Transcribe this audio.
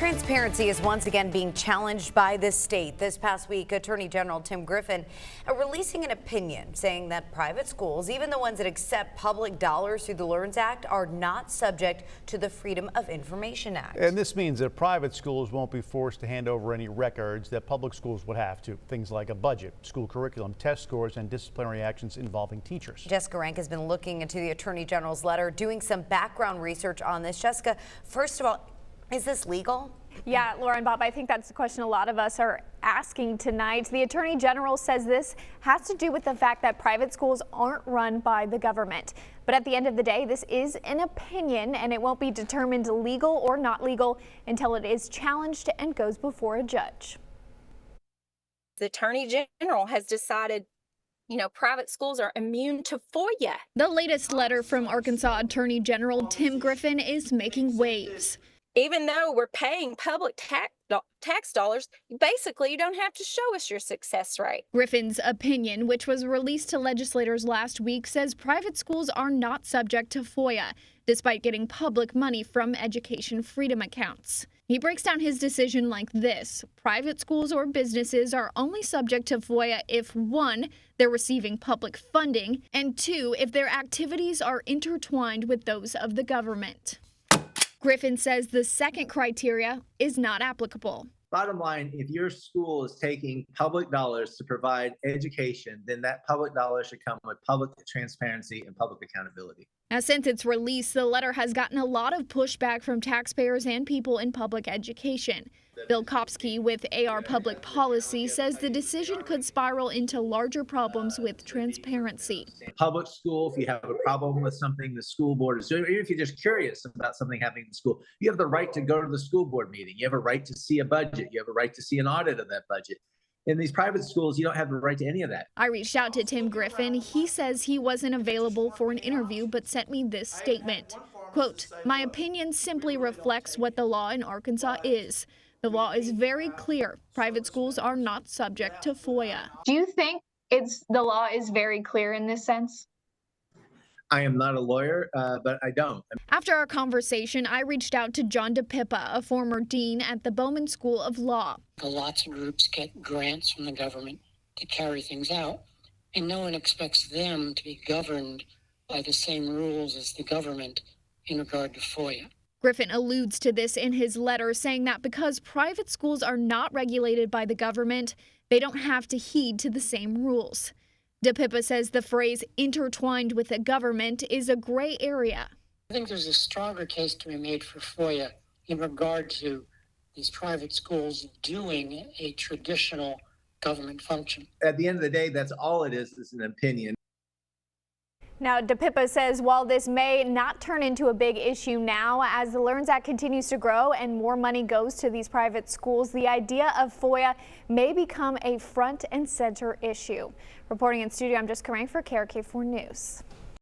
Transparency is once again being challenged by the state. This past week, Attorney General Tim Griffin releasing an opinion saying that private schools, even the ones that accept public dollars through the LEARNS Act, are not subject to the Freedom of Information Act. And this means that private schools won't be forced to hand over any records that public schools would have to. Things like a budget, school curriculum, test scores, and disciplinary actions involving teachers. Jessica Rank has been looking into the Attorney General's letter, doing some background research on this. Jessica, first of all, is this legal? Yeah, Laura and Bob, I think that's the question a lot of us are asking tonight. The Attorney General says this has to do with the fact that private schools aren't run by the government. But at the end of the day, this is an opinion, and it won't be determined legal or not legal until it is challenged and goes before a judge. The Attorney General has decided, private schools are immune to FOIA. The latest letter from Arkansas Attorney General Tim Griffin is making waves. Even though we're paying public tax dollars, basically you don't have to show us your success rate. Griffin's opinion, which was released to legislators last week, says private schools are not subject to FOIA, despite getting public money from education freedom accounts. He breaks down his decision like this. Private schools or businesses are only subject to FOIA if 1, they're receiving public funding, and 2, if their activities are intertwined with those of the government. Griffin says the second criteria is not applicable. Bottom line, if your school is taking public dollars to provide education, then that public dollar should come with public transparency and public accountability. Now, since its release, the letter has gotten a lot of pushback from taxpayers and people in public education. Bill Kopsky with AR Public Policy says the decision could spiral into larger problems with transparency. Public school, if you have a problem with something the school board is doing, or even if you're just curious about something happening in the school, you have the right to go to the school board meeting. You have a right to see a budget. You have a right to see an audit of that budget. In these private schools, you don't have the right to any of that. I reached out to Tim Griffin. He says he wasn't available for an interview, but sent me this statement. Quote, "My opinion simply reflects what the law in Arkansas is. The law is very clear. Private schools are not subject to FOIA." Do you think the law is very clear in this sense? I am not a lawyer, but I don't. After our conversation, I reached out to John DePippa, a former dean at the Bowman School of Law. Lots of groups get grants from the government to carry things out, and no one expects them to be governed by the same rules as the government in regard to FOIA. Griffin alludes to this in his letter, saying that because private schools are not regulated by the government, they don't have to heed to the same rules. DePippa says the phrase intertwined with the government is a gray area. I think there's a stronger case to be made for FOIA in regard to these private schools doing a traditional government function. At the end of the day, that's all it is an opinion. Now, DePippa says while this may not turn into a big issue now, as the LEARNS Act continues to grow and more money goes to these private schools, the idea of FOIA may become a front and center issue. Reporting in studio, I'm Jessica Rank for KARK 4 News.